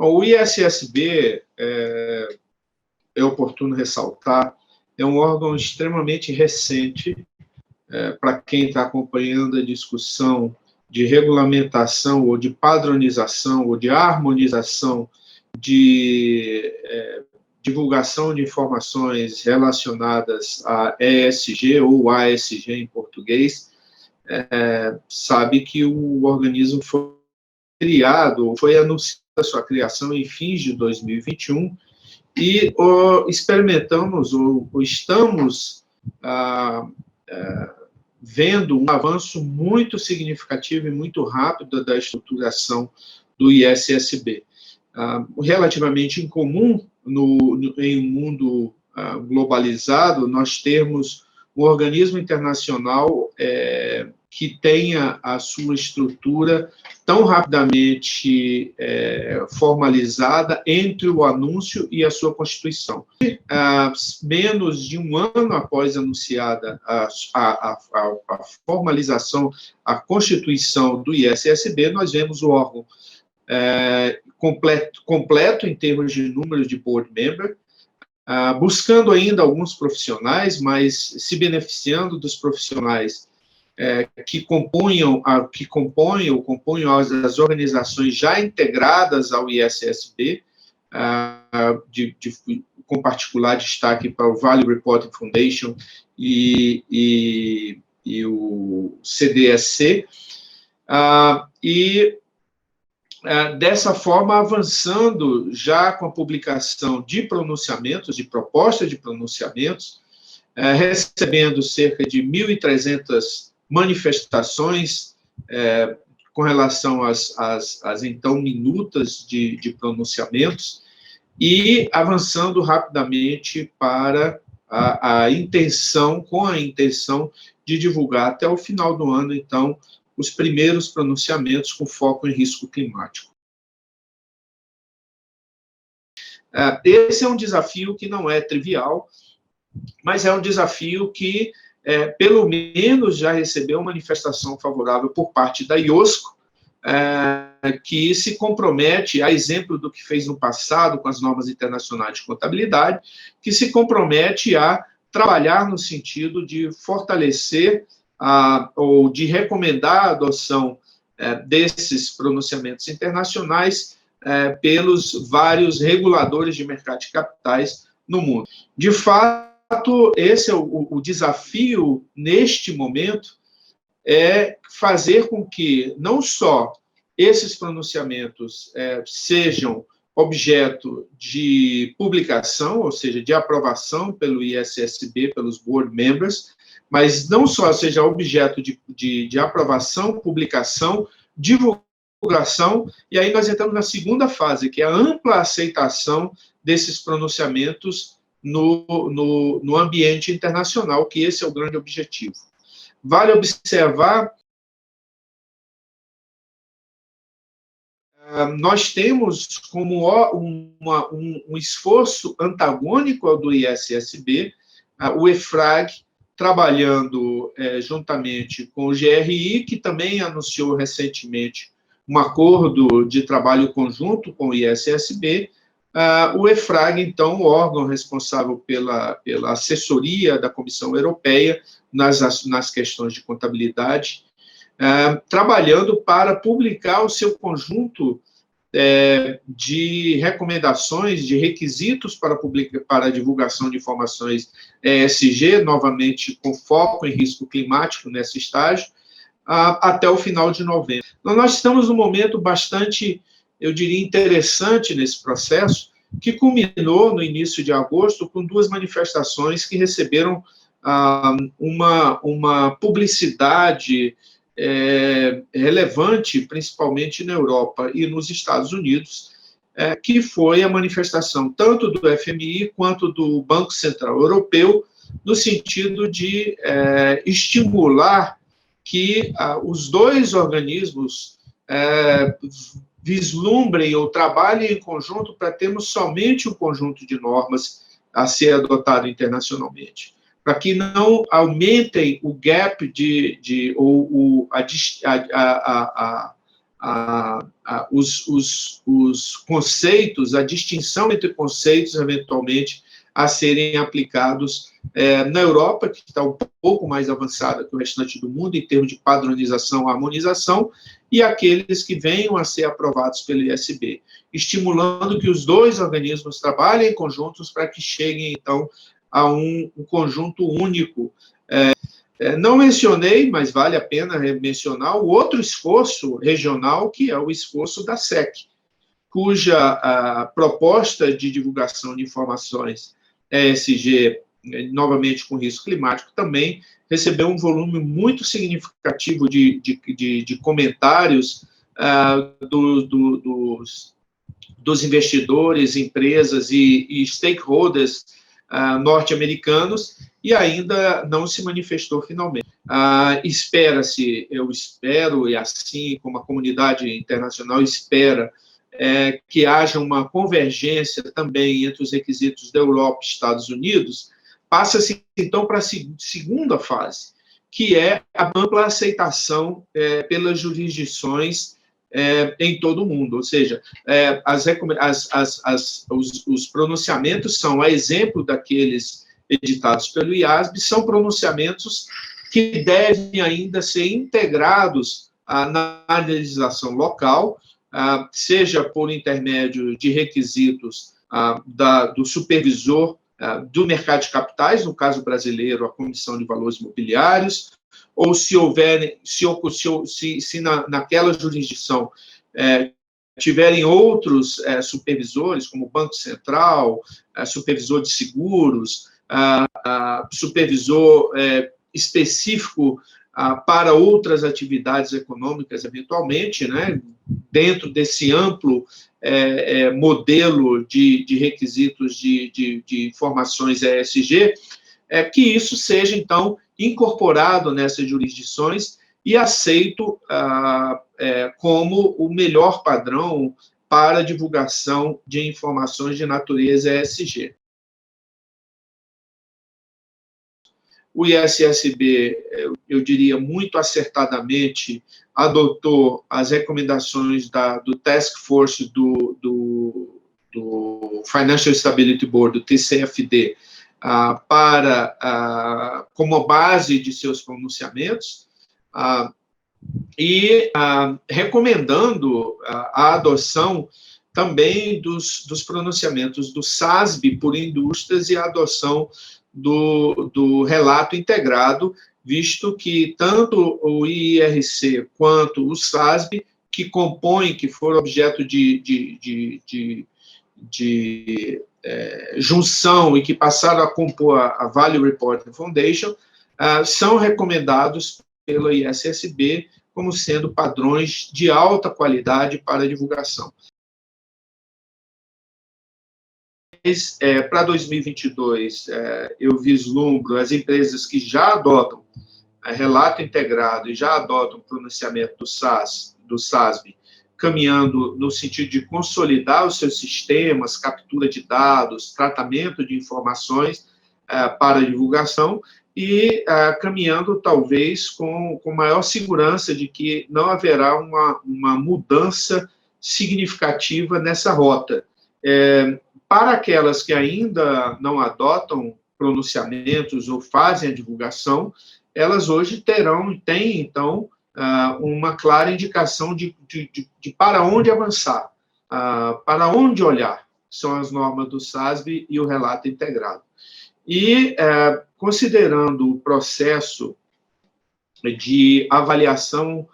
O ISSB, é oportuno ressaltar, é um órgão extremamente recente. Para quem está acompanhando a discussão de regulamentação ou de padronização ou de harmonização de divulgação de informações relacionadas a ESG ou ASG em português, sabe que o organismo foi criado, foi anunciada a sua criação em fins de 2021 e experimentamos ou estamos vendo um avanço muito significativo e muito rápido da estruturação do ISSB. Relativamente incomum em um mundo globalizado, nós termos um organismo internacional que tenha a sua estrutura tão rapidamente formalizada entre o anúncio e a sua constituição. Menos de um ano após anunciada a formalização, a constituição do ISSB, nós vemos o órgão completo em termos de número de board member, buscando ainda alguns profissionais, mas se beneficiando dos profissionais que compõem as organizações já integradas ao ISSB, com particular destaque para o Value Reporting Foundation e o CDSC, dessa forma, avançando já com a publicação de pronunciamentos, de propostas de pronunciamentos, recebendo cerca de 1.300 manifestações com relação às então minutas de pronunciamentos e avançando rapidamente para a intenção de divulgar até o final do ano, então, os primeiros pronunciamentos com foco em risco climático. Esse é um desafio que não é trivial, mas é um desafio que, pelo menos, já recebeu manifestação favorável por parte da IOSCO, que se compromete, a exemplo do que fez no passado com as normas internacionais de contabilidade, que se compromete a trabalhar no sentido de fortalecer ou de recomendar a adoção desses pronunciamentos internacionais pelos vários reguladores de mercado de capitais no mundo. De fato, esse é o desafio neste momento, é fazer com que não só esses pronunciamentos sejam objeto de publicação, ou seja, de aprovação pelo ISSB, pelos board members, mas não só seja objeto de aprovação, publicação, divulgação, e aí nós entramos na segunda fase, que é a ampla aceitação desses pronunciamentos no ambiente internacional, que esse é o grande objetivo. Vale observar, nós temos como um esforço antagônico ao do ISSB, o EFRAG, trabalhando juntamente com o GRI, que também anunciou recentemente um acordo de trabalho conjunto com o ISSB, o EFRAG, então, o órgão responsável pela assessoria da Comissão Europeia nas questões de contabilidade, trabalhando para publicar o seu conjunto de recomendações, de requisitos para a divulgação de informações ESG, novamente com foco em risco climático nesse estágio, até o final de novembro. Então, nós estamos num momento bastante, eu diria, interessante nesse processo, que culminou no início de agosto com duas manifestações que receberam uma publicidade relevante, principalmente na Europa e nos Estados Unidos, que foi a manifestação tanto do FMI quanto do Banco Central Europeu, no sentido de estimular que os dois organismos vislumbrem ou trabalhem em conjunto para termos somente um conjunto de normas a ser adotado internacionalmente, para que não aumentem o gap ou os conceitos, a distinção entre conceitos, eventualmente, a serem aplicados na Europa, que está um pouco mais avançada que o restante do mundo, em termos de padronização, harmonização, e aqueles que venham a ser aprovados pelo ISB, estimulando que os dois organismos trabalhem conjuntos para que cheguem, então, a um conjunto único. Não mencionei, mas vale a pena mencionar, o outro esforço regional, que é o esforço da SEC, cuja a proposta de divulgação de informações ESG, novamente com risco climático, também recebeu um volume muito significativo de comentários dos investidores, empresas e stakeholders norte-americanos, e ainda não se manifestou finalmente. Espera-se, eu espero, e assim como a comunidade internacional espera, que haja uma convergência também entre os requisitos da Europa e Estados Unidos, passa-se, então, para a segunda fase, que é a ampla aceitação pelas jurisdições em todo o mundo. Ou seja, os pronunciamentos são, a exemplo daqueles editados pelo IASB, são pronunciamentos que devem ainda ser integrados na legislação local, seja por intermédio de requisitos do supervisor do mercado de capitais, no caso brasileiro, a Comissão de Valores Mobiliários, ou se naquela jurisdição tiverem outros supervisores, como o Banco Central, supervisor de seguros, supervisor específico para outras atividades econômicas, eventualmente, né, dentro desse amplo modelo de requisitos de informações ESG, que isso seja, então, incorporado nessas jurisdições e aceito como o melhor padrão para a divulgação de informações de natureza ESG. O ISSB, eu diria muito acertadamente, adotou as recomendações do Task Force do Financial Stability Board, do TCFD, como base de seus pronunciamentos, e recomendando a adoção também dos pronunciamentos do SASB por indústrias e a adoção do relato integrado, visto que tanto o IIRC quanto o SASB, que foram objeto de junção e que passaram a compor a Value Reporting Foundation, são recomendados pelo ISSB como sendo padrões de alta qualidade para divulgação. Para 2022, eu vislumbro as empresas que já adotam relato integrado e já adotam pronunciamento do SASB, caminhando no sentido de consolidar os seus sistemas, captura de dados, tratamento de informações para divulgação e caminhando, talvez, com maior segurança de que não haverá uma mudança significativa nessa rota. Para aquelas que ainda não adotam pronunciamentos ou fazem a divulgação, elas hoje têm, então, uma clara indicação de para onde avançar, para onde olhar, são as normas do SASB e o relato integrado. E, considerando o processo de avaliação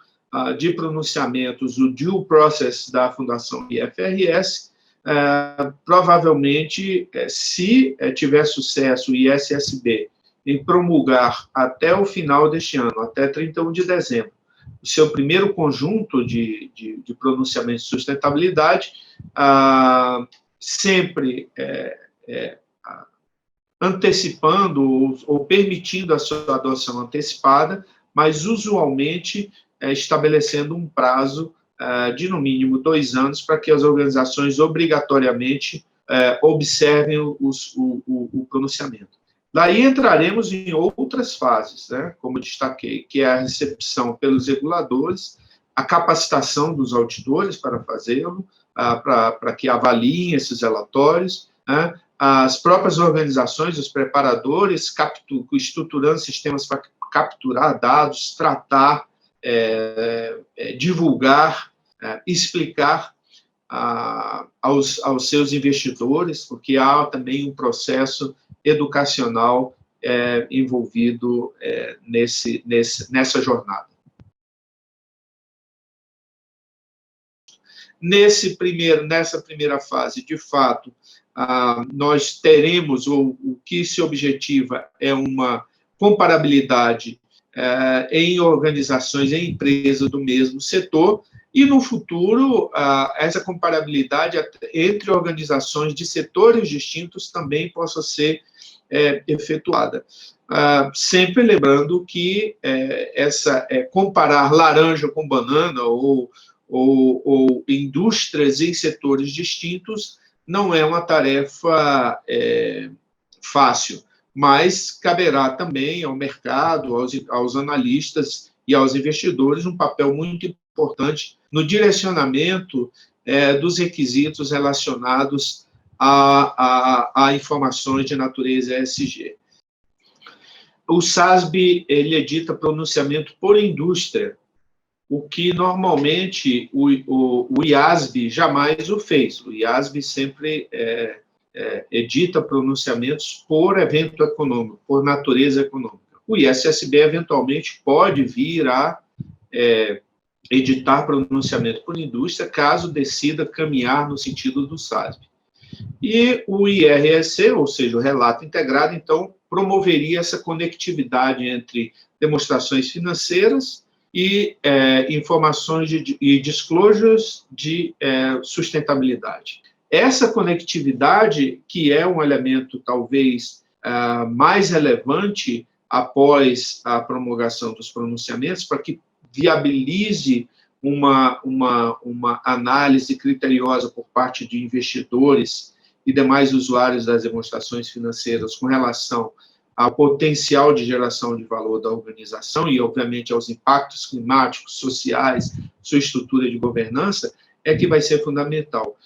de pronunciamentos, o due process da Fundação IFRS, provavelmente, se tiver sucesso o ISSB em promulgar até o final deste ano, até 31 de dezembro, o seu primeiro conjunto de pronunciamentos de sustentabilidade, sempre antecipando ou permitindo a sua adoção antecipada, mas usualmente estabelecendo um prazo de, no mínimo, 2 anos, para que as organizações obrigatoriamente observem o pronunciamento. Daí entraremos em outras fases, né, como destaquei, que é a recepção pelos reguladores, a capacitação dos auditores para fazê-lo, para que avaliem esses relatórios, né? As próprias organizações, os preparadores, estruturando sistemas para capturar dados, tratar, divulgar, explicar aos seus investidores, porque há também um processo educacional envolvido nessa jornada. Nessa primeira fase, de fato, nós teremos, ou o que se objetiva é uma comparabilidade em organizações, em empresas do mesmo setor, e no futuro, essa comparabilidade entre organizações de setores distintos também possa ser efetuada. Sempre lembrando que comparar laranja com banana ou indústrias em setores distintos não é uma tarefa fácil, mas caberá também ao mercado, aos analistas e aos investidores um papel muito importante no direcionamento dos requisitos relacionados a informações de natureza ESG. O SASB ele edita pronunciamento por indústria, o que normalmente o IASB jamais o fez. O IASB sempre edita pronunciamentos por evento econômico, por natureza econômica. O ISSB, eventualmente, pode vir a editar pronunciamento por indústria, caso decida caminhar no sentido do SASB. E o IREC, ou seja, o relato integrado, então, promoveria essa conectividade entre demonstrações financeiras e informações e disclosures de sustentabilidade. Essa conectividade, que é um elemento talvez mais relevante após a promulgação dos pronunciamentos, para que viabilize uma análise criteriosa por parte de investidores e demais usuários das demonstrações financeiras com relação ao potencial de geração de valor da organização e, obviamente, aos impactos climáticos, sociais, sua estrutura de governança, é que vai ser fundamental.